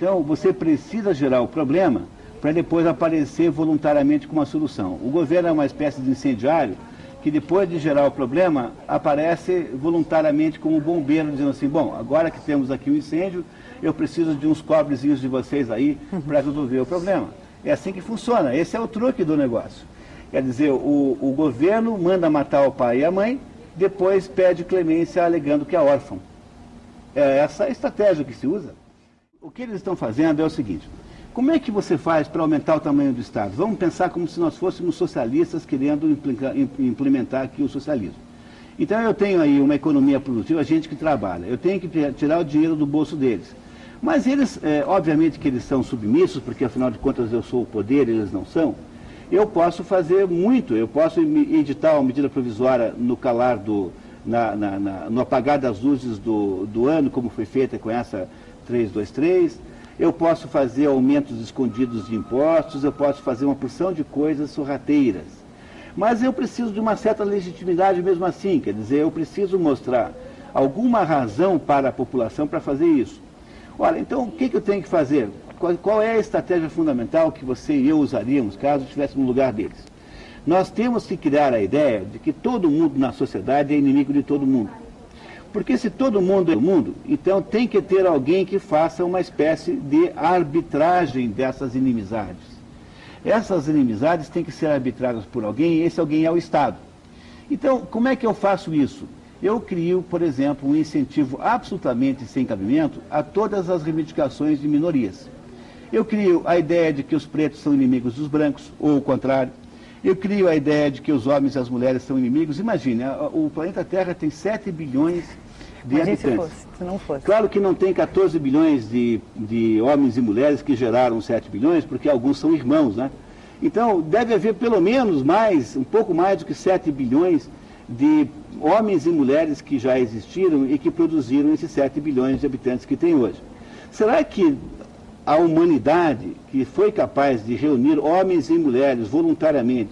Então, você precisa gerar o problema para depois aparecer voluntariamente com uma solução. O governo é uma espécie de incendiário que depois de gerar o problema, aparece voluntariamente como bombeiro, dizendo assim, bom, agora que temos aqui um incêndio, eu preciso de uns cobrezinhos de vocês aí para resolver o problema. É assim que funciona, esse é o truque do negócio. Quer dizer, o governo manda matar o pai e a mãe, depois pede clemência alegando que é órfão. É essa a estratégia que se usa. O que eles estão fazendo é o seguinte, como é que você faz para aumentar o tamanho do Estado? Vamos pensar como se nós fôssemos socialistas querendo implementar aqui o socialismo. Então eu tenho aí uma economia produtiva, gente que trabalha, eu tenho que tirar o dinheiro do bolso deles. Mas eles, obviamente que eles são submissos, porque afinal de contas eu sou o poder, eles não são. Eu posso fazer muito, eu posso editar uma medida provisória no calar no apagar das luzes do ano, como foi feita com essa 323, eu posso fazer aumentos escondidos de impostos, eu posso fazer uma porção de coisas sorrateiras. Mas eu preciso de uma certa legitimidade mesmo assim, quer dizer, eu preciso mostrar alguma razão para a população para fazer isso. Olha, então o que eu tenho que fazer? Qual é a estratégia fundamental que você e eu usaríamos caso estivéssemos no lugar deles? Nós temos que criar a ideia de que todo mundo na sociedade é inimigo de todo mundo. Porque se todo mundo é o mundo, então tem que ter alguém que faça uma espécie de arbitragem dessas inimizades. Essas inimizades têm que ser arbitradas por alguém, e esse alguém é o Estado. Então, como é que eu faço isso? Eu crio, por exemplo, um incentivo absolutamente sem cabimento a todas as reivindicações de minorias. Eu crio a ideia de que os pretos são inimigos dos brancos, ou o contrário. Eu crio a ideia de que os homens e as mulheres são inimigos. Imagine, o planeta Terra tem 7 bilhões de habitantes. Se não fosse. Claro que não tem 14 bilhões de homens e mulheres que geraram 7 bilhões, porque alguns são irmãos, né? Então, deve haver pelo menos um pouco mais do que 7 bilhões de homens e mulheres que já existiram e que produziram esses 7 bilhões de habitantes que tem hoje. Será que a humanidade, que foi capaz de reunir homens e mulheres voluntariamente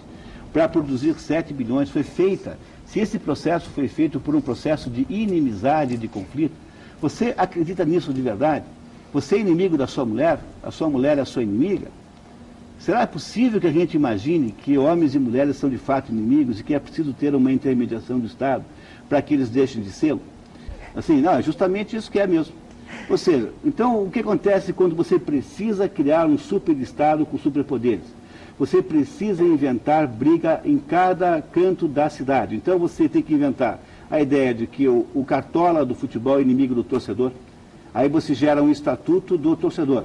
para produzir 7 bilhões, foi feita? Se esse processo foi feito por um processo de inimizade, de conflito, você acredita nisso de verdade? Você é inimigo da sua mulher? A sua mulher é a sua inimiga? Será possível que a gente imagine que homens e mulheres são de fato inimigos e que é preciso ter uma intermediação do Estado para que eles deixem de ser? Assim, não, é justamente isso que é mesmo. Ou seja, então o que acontece quando você precisa criar um super-estado com superpoderes? Você precisa inventar briga em cada canto da cidade. Então você tem que inventar a ideia de que o cartola do futebol é inimigo do torcedor. Aí você gera um estatuto do torcedor.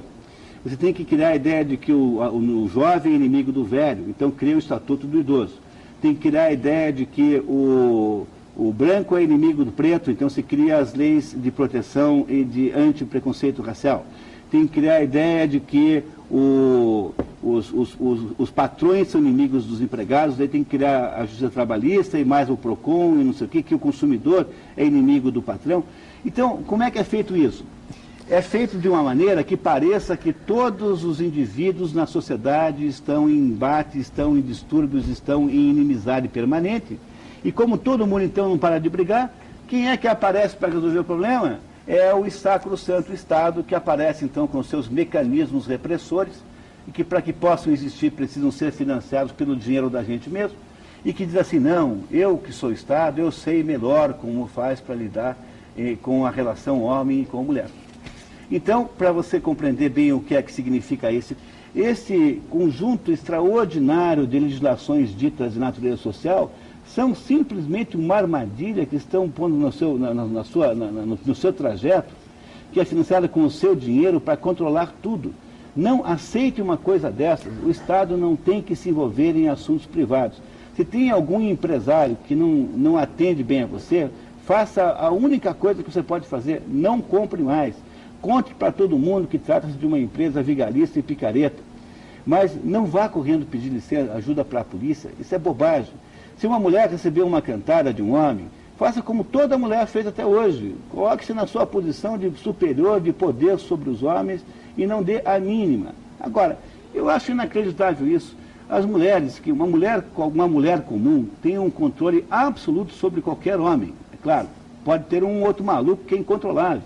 Você tem que criar a ideia de que o jovem é inimigo do velho. Então cria o estatuto do idoso. Tem que criar a ideia de que o branco é inimigo do preto, então se cria as leis de proteção e de anti-preconceito racial. Tem que criar a ideia de que os patrões são inimigos dos empregados, daí tem que criar a justiça trabalhista e mais o PROCON e não sei o que o consumidor é inimigo do patrão. Então, como é que é feito isso? É feito de uma maneira que pareça que todos os indivíduos na sociedade estão em embate, estão em distúrbios, estão em inimizade permanente. E como todo mundo então não para de brigar, quem é que aparece para resolver o problema? É o sacrosanto Estado, que aparece então com seus mecanismos repressores, e que para que possam existir precisam ser financiados pelo dinheiro da gente mesmo, e que diz assim, não, eu que sou Estado, eu sei melhor como faz para lidar com a relação homem e com mulher. Então, para você compreender bem o que é que significa esse conjunto extraordinário de legislações ditas de natureza social, são simplesmente uma armadilha que estão pondo no seu trajeto, que é financiada com o seu dinheiro para controlar tudo. Não aceite uma coisa dessas. O Estado não tem que se envolver em assuntos privados. Se tem algum empresário que não atende bem a você, faça a única coisa que você pode fazer, não compre mais. Conte para todo mundo que trata-se de uma empresa vigarista e picareta. Mas não vá correndo pedir licença, ajuda para a polícia, isso é bobagem. Se uma mulher recebeu uma cantada de um homem, faça como toda mulher fez até hoje. Coloque-se na sua posição de superior, de poder sobre os homens e não dê a mínima. Agora, eu acho inacreditável isso. As mulheres, que uma mulher comum tem um controle absoluto sobre qualquer homem. É claro, pode ter um outro maluco que é incontrolável.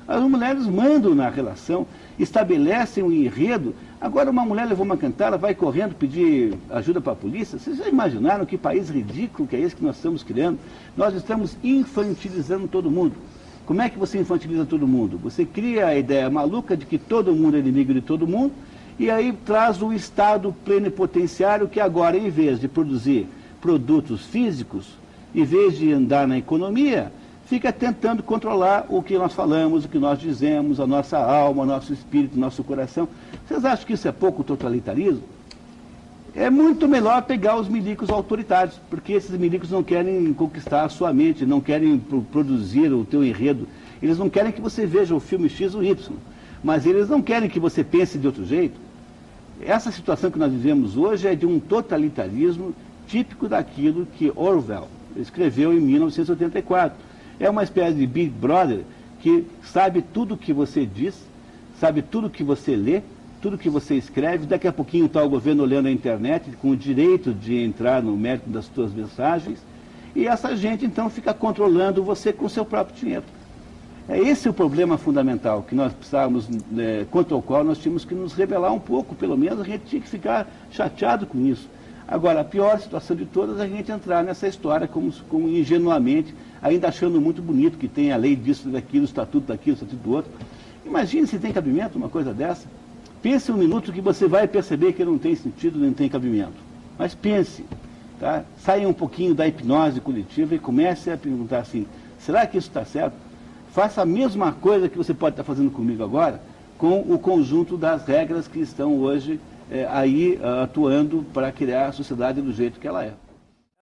As mulheres mandam na relação estabelecem um enredo. Agora uma mulher levou uma cantada, vai correndo pedir ajuda para a polícia. Vocês já imaginaram que país ridículo que é esse que nós estamos criando? Nós estamos infantilizando todo mundo. Como é que você infantiliza todo mundo? Você cria a ideia maluca de que todo mundo é inimigo de todo mundo, e aí traz o Estado plenipotenciário que agora, em vez de produzir produtos físicos, em vez de andar na economia, fica tentando controlar o que nós falamos, o que nós dizemos, a nossa alma, o nosso espírito, o nosso coração. Vocês acham que isso é pouco totalitarismo? É muito melhor pegar os milicos autoritários, porque esses milicos não querem conquistar a sua mente, não querem produzir o teu enredo. Eles não querem que você veja o filme X ou Y, mas eles não querem que você pense de outro jeito. Essa situação que nós vivemos hoje é de um totalitarismo típico daquilo que Orwell escreveu em 1984. É uma espécie de Big Brother que sabe tudo o que você diz, sabe tudo o que você lê, tudo que você escreve. Daqui a pouquinho está o governo olhando a internet com o direito de entrar no mérito das suas mensagens, e essa gente então fica controlando você com o seu próprio dinheiro. Esse é o problema fundamental que nós precisávamos, contra o qual nós tínhamos que nos rebelar um pouco, pelo menos a gente tinha que ficar chateado com isso. Agora, a pior situação de todas é a gente entrar nessa história como ingenuamente, ainda achando muito bonito que tem a lei disso, daquilo, o estatuto daquilo, o estatuto do outro. Imagine se tem cabimento uma coisa dessa. Pense um minuto que você vai perceber que não tem sentido, nem tem cabimento. Mas pense, tá? Saia um pouquinho da hipnose coletiva e comece a perguntar assim, será que isso está certo? Faça a mesma coisa que você pode estar fazendo comigo agora, com o conjunto das regras que estão hoje aí atuando para criar a sociedade do jeito que ela é.